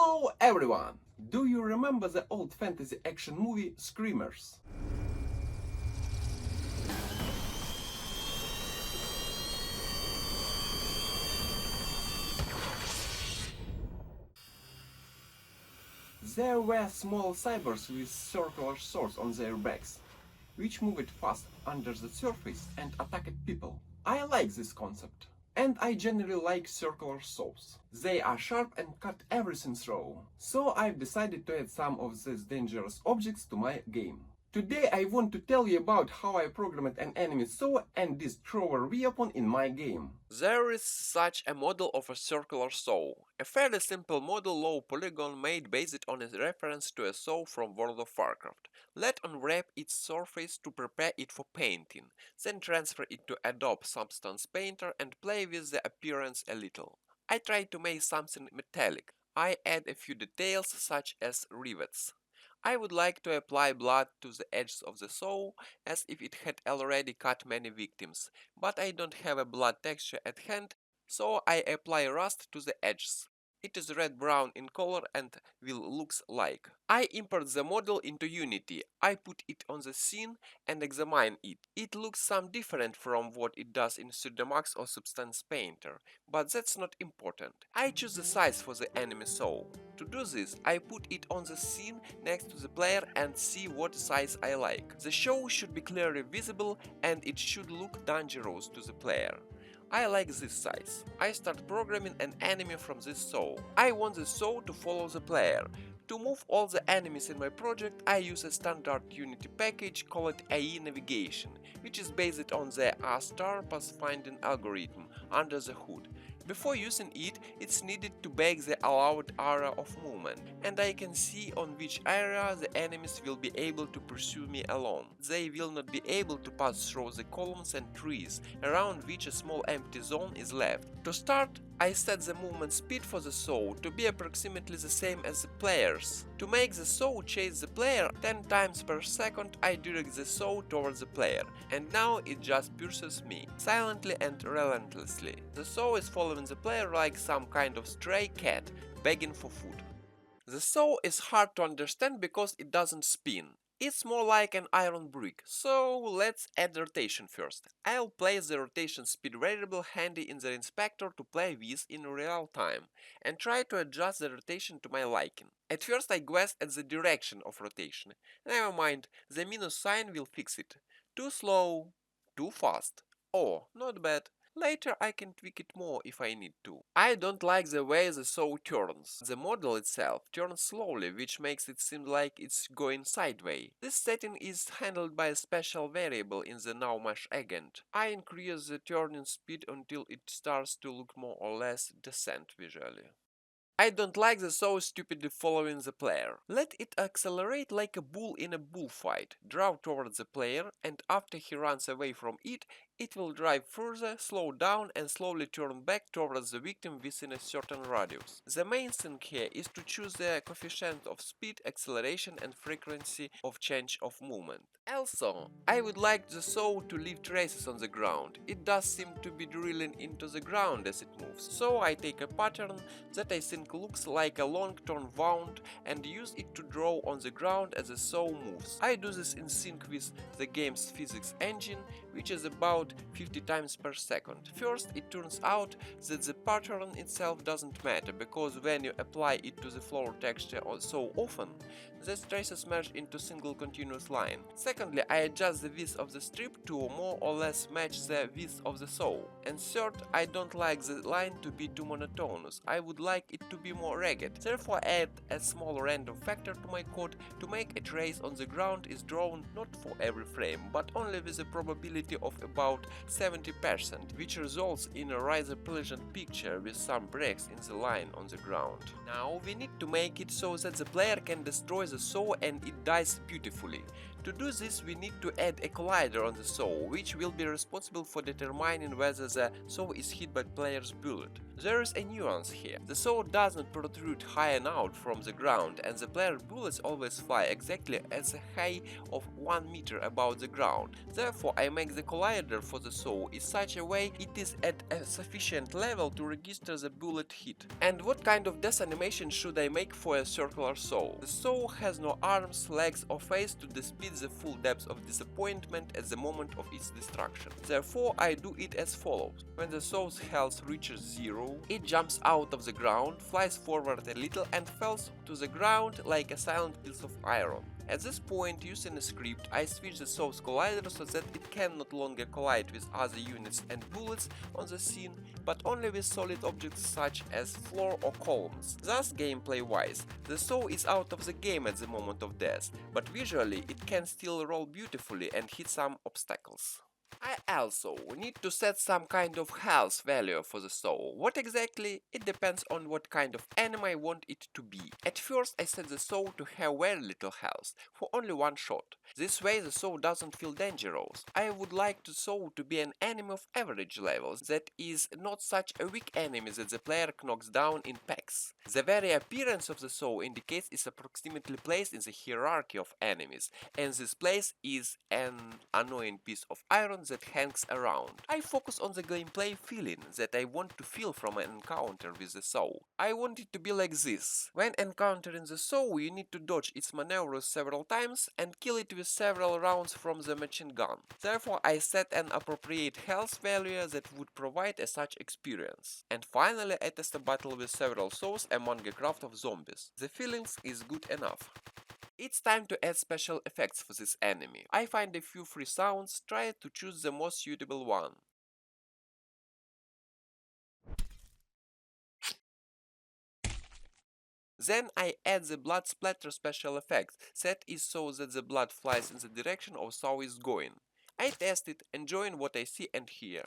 Hello everyone! Do you remember the old fantasy action movie Screamers? There were small cybers with circular swords on their backs, which moved fast under the surface and attacked people. I like this concept. And I generally like circular saws. They are sharp and cut everything through. So I've decided to add some of these dangerous objects to my game. Today I want to tell you about how I programmed an enemy saw and destroyer weapon in my game. There is such a model of a circular saw, a fairly simple model low polygon made based on a reference to a saw from World of Warcraft. Let unwrap its surface to prepare it for painting, then transfer it to Adobe Substance Painter and play with the appearance a little. I try to make something metallic. I add a few details such as rivets. I would like to apply blood to the edges of the saw as if it had already cut many victims, but I don't have a blood texture at hand, so I apply rust to the edges. It is red-brown in color and will looks like. I import the model into Unity. I put it on the scene and examine it. It looks some different from what it does in Pseudomax or Substance Painter, but that's not important. I choose the size for the enemy saw. To do this, I put it on the scene next to the player and see what size I like. The saw should be clearly visible and it should look dangerous to the player. I like this size. I start programming an enemy from this saw. I want the saw to follow the player. To move all the enemies in my project, I use a standard Unity package called AI Navigation, which is based on the A-star pathfinding algorithm under the hood. Before using it, it's needed to bake the allowed area of movement, and I can see on which area the enemies will be able to pursue me alone. They will not be able to pass through the columns and trees, around which a small empty zone is left. To start, I set the movement speed for the saw to be approximately the same as the player's. To make the saw chase the player 10 times per second, I direct the saw towards the player, and now it just pursues me, silently and relentlessly. The saw is following the player like some kind of stray cat, begging for food. The saw is hard to understand because it doesn't spin. It's more like an iron brick, so let's add rotation first. I'll place the rotation speed variable handy in the inspector to play with in real time, and try to adjust the rotation to my liking. At first I guessed at the direction of rotation. Never mind, the minus sign will fix it. Too slow, too fast. Oh, not bad. Later I can tweak it more if I need to. I don't like the way the saw turns. The model itself turns slowly, which makes it seem like it's going sideways. This setting is handled by a special variable in the NowMesh agent. I increase the turning speed until it starts to look more or less decent visually. I don't like the saw stupidly following the player. Let it accelerate like a bull in a bullfight, draw towards the player, and after he runs away from it, it will drive further, slow down and slowly turn back towards the victim within a certain radius. The main thing here is to choose the coefficient of speed, acceleration and frequency of change of movement. Also, I would like the saw to leave traces on the ground. It does seem to be drilling into the ground as it moves, so I take a pattern that I think looks like a long-term wound and use it to draw on the ground as the saw moves. I do this in sync with the game's physics engine, which is about 50 times per second. First, it turns out that the pattern itself doesn't matter, because when you apply it to the floor texture so often, the traces merge into single continuous line. Secondly, I adjust the width of the strip to more or less match the width of the saw. And third, I don't like the line to be too monotonous. I would like it to be more ragged. Therefore, I add a small random factor to my code to make a trace on the ground is drawn not for every frame, but only with a probability of about 70%, which results in a rather pleasant picture with some breaks in the line on the ground. Now we need to make it so that the player can destroy the saw and it dies beautifully. To To do this, we need to add a collider on the saw, which will be responsible for determining whether the saw is hit by player's bullet. There is a nuance here. The saw doesn't protrude high enough from the ground, and the player's bullets always fly exactly at the height of 1 meter above the ground. Therefore, I make the collider for the saw in such a way it is at a sufficient level to register the bullet hit. And what kind of death animation should I make for a circular saw? The saw has no arms, legs or face to display the full depth of disappointment at the moment of its destruction. Therefore, I do it as follows. When the saw's health reaches 0, it jumps out of the ground, flies forward a little and falls to the ground like a silent piece of iron. At this point, using a script, I switch the saw's collider so that it can no longer collide with other units and bullets on the scene, but only with solid objects such as floor or columns. Thus, gameplay-wise, the saw is out of the game at the moment of death, but visually it can still roll beautifully and hit some obstacles. I also need to set some kind of health value for the saw. What exactly? It depends on what kind of enemy I want it to be. At first I set the saw to have very little health, for only one shot. This way the saw doesn't feel dangerous. I would like the saw to be an enemy of average levels, that is, not such a weak enemy that the player knocks down in packs. The very appearance of the saw indicates its approximately place in the hierarchy of enemies, and this place is an annoying piece of iron that hangs around. I focus on the gameplay feeling that I want to feel from an encounter with the saw. I want it to be like this. When encountering the saw, you need to dodge its maneuvers several times and kill it with several rounds from the machine gun. Therefore, I set an appropriate health value that would provide a such experience. And finally, I test a battle with several saws among a crowd of zombies. The feelings is good enough. It's time to add special effects for this enemy. I find a few free sounds, try to choose the most suitable one. Then I add the blood splatter special effect, set it so that the blood flies in the direction of saw is going. I test it, enjoying what I see and hear.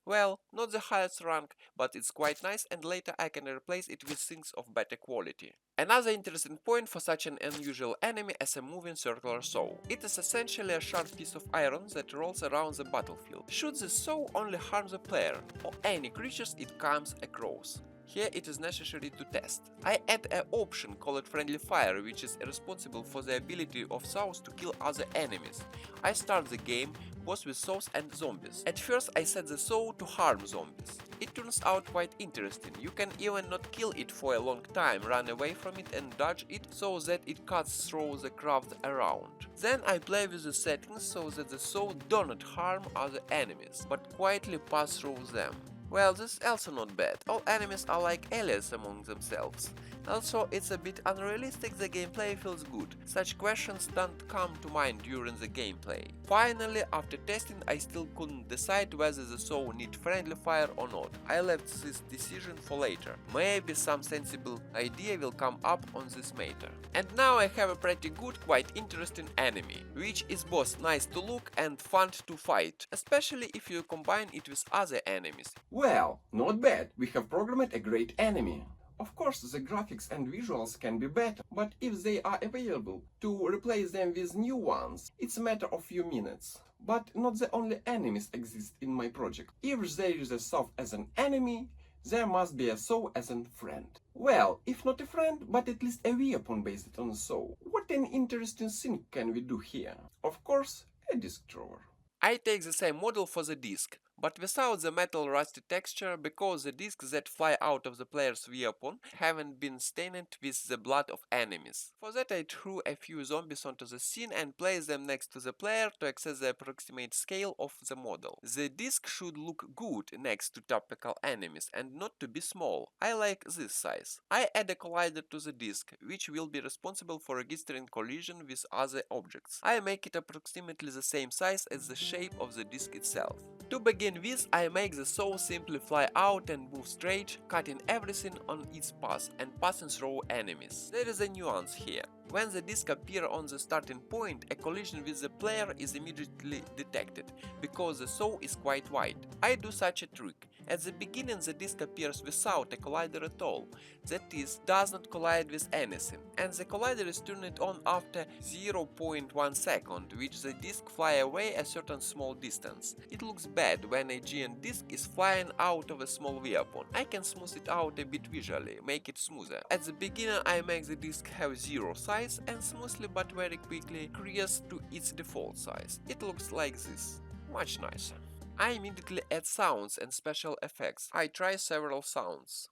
Well, not the highest rank, but it's quite nice, and later I can replace it with things of better quality. Another interesting point for such an unusual enemy as a moving circular saw. It is essentially a sharp piece of iron that rolls around the battlefield. Should the saw only harm the player, or any creatures it comes across? Here it is necessary to test. I add an option called Friendly Fire, which is responsible for the ability of saws to kill other enemies. I start the game both with saws and zombies. At first I set the saw to harm zombies. It turns out quite interesting. You can even not kill it for a long time, run away from it and dodge it so that it cuts through the craft around. Then I play with the settings so that the saw do not harm other enemies, but quietly pass through them. Well, this is also not bad. All enemies are like aliens among themselves. Also, it's a bit unrealistic, the gameplay feels good. Such questions don't come to mind during the gameplay. Finally, after testing, I still couldn't decide whether the saw need friendly fire or not. I left this decision for later. Maybe some sensible idea will come up on this matter. And now I have a pretty good, quite interesting enemy, which is both nice to look and fun to fight, especially if you combine it with other enemies. Well, not bad. We have programmed a great enemy. Of course, the graphics and visuals can be better, but if they are available, to replace them with new ones, it's a matter of few minutes. But not the only enemies exist in my project. If there is a saw as an enemy, there must be a saw as a friend. Well, if not a friend, but at least a weapon based on a saw. What an interesting thing can we do here? Of course, a disc drawer. I take the same model for the disc, but without the metal rusty texture, because the discs that fly out of the player's weapon haven't been stained with the blood of enemies. For that I threw a few zombies onto the scene and placed them next to the player to access the approximate scale of the model. The disc should look good next to topical enemies and not to be small. I like this size. I add a collider to the disc, which will be responsible for registering collision with other objects. I make it approximately the same size as the shape of the disc itself. To begin with, I make the saw simply fly out and move straight, cutting everything on its path and passing through enemies. There is a nuance here. When the disc appears on the starting point, a collision with the player is immediately detected, because the saw is quite wide. I do such a trick. At the beginning the disk appears without a collider at all, that is, does not collide with anything, and the collider is turned on after 0.1 second, which the disk fly away a certain small distance. It looks bad when a giant disk is flying out of a small weapon. I can smooth it out a bit visually, make it smoother. At the beginning I make the disk have 0 size and smoothly but very quickly crease to its default size. It looks like this, much nicer. I immediately add sounds and special effects. I try several sounds.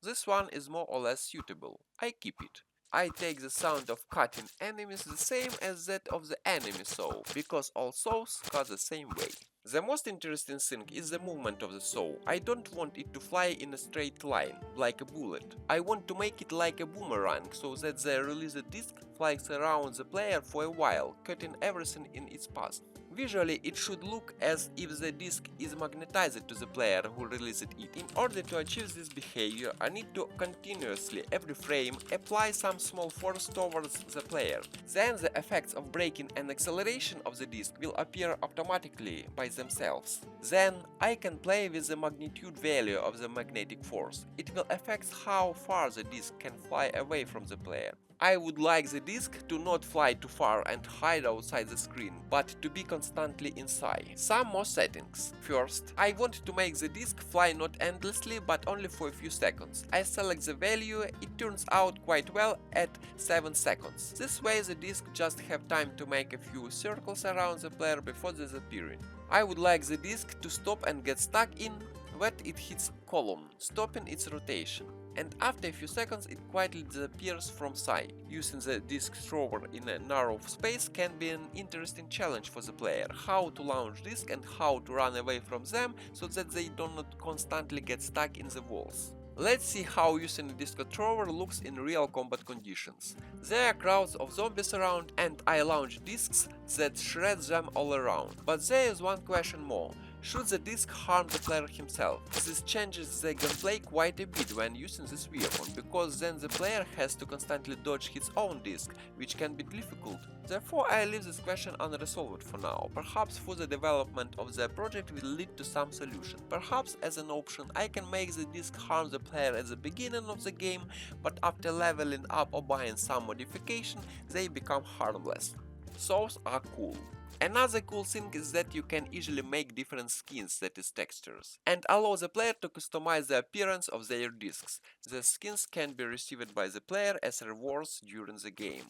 This one is more or less suitable. I keep it. I take the sound of cutting enemies the same as that of the enemy saw, because all saws cut the same way. The most interesting thing is the movement of the saw. I don't want it to fly in a straight line, like a bullet. I want to make it like a boomerang, so that the released disc flies around the player for a while, cutting everything in its path. Visually, it should look as if the disc is magnetized to the player who released it. In order to achieve this behavior, I need to continuously, every frame, apply some small force towards the player. Then the effects of braking and acceleration of the disc will appear automatically by themselves. Then I can play with the magnitude value of the magnetic force. It will affect how far the disc can fly away from the player. I would like the disc to not fly too far and hide outside the screen, but to be constantly inside. Some more settings. First, I want to make the disc fly not endlessly, but only for a few seconds. I select the value, it turns out quite well at 7 seconds. This way the disc just have time to make a few circles around the player before disappearing. I would like the disc to stop and get stuck in when it hits column, stopping its rotation. And after a few seconds it quietly disappears from sight. Using the disc thrower in a narrow space can be an interesting challenge for the player, how to launch discs and how to run away from them so that they do not constantly get stuck in the walls. Let's see how using a disc thrower looks in real combat conditions. There are crowds of zombies around and I launch discs that shred them all around. But there is one question more. Should the disc harm the player himself? This changes the gameplay quite a bit when using this weapon, because then the player has to constantly dodge his own disc, which can be difficult. Therefore I leave this question unresolved for now. Perhaps further development of the project will lead to some solution. Perhaps as an option I can make the disc harm the player at the beginning of the game, but after leveling up or buying some modification they become harmless. Saws are cool. Another cool thing is that you can easily make different skins, that is textures, and allow the player to customize the appearance of their discs. The skins can be received by the player as rewards during the game.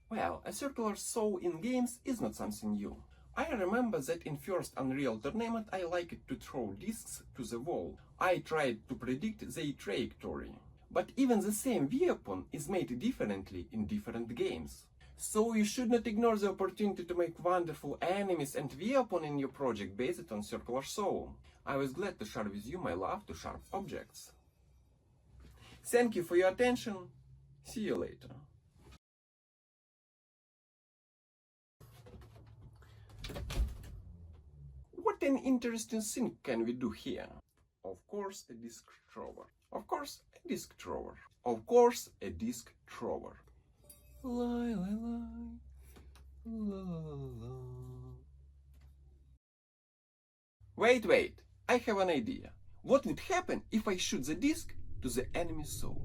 Well, a circular saw in games is not something new. I remember that in first Unreal Tournament I liked to throw discs to the wall. I tried to predict their trajectory. But even the same weapon is made differently in different games. So you should not ignore the opportunity to make wonderful enemies and weapons in your project based on circular saw. I was glad to share with you my love to sharp objects. Thank you for your attention. See you later. What an interesting thing can we do here? Of course, a disc thrower. Of course, a disc thrower. Of course, a disc thrower. Lie, lie, lie. La, la, la. Wait, I have an idea. What would happen if I shoot the disc to the enemy saw?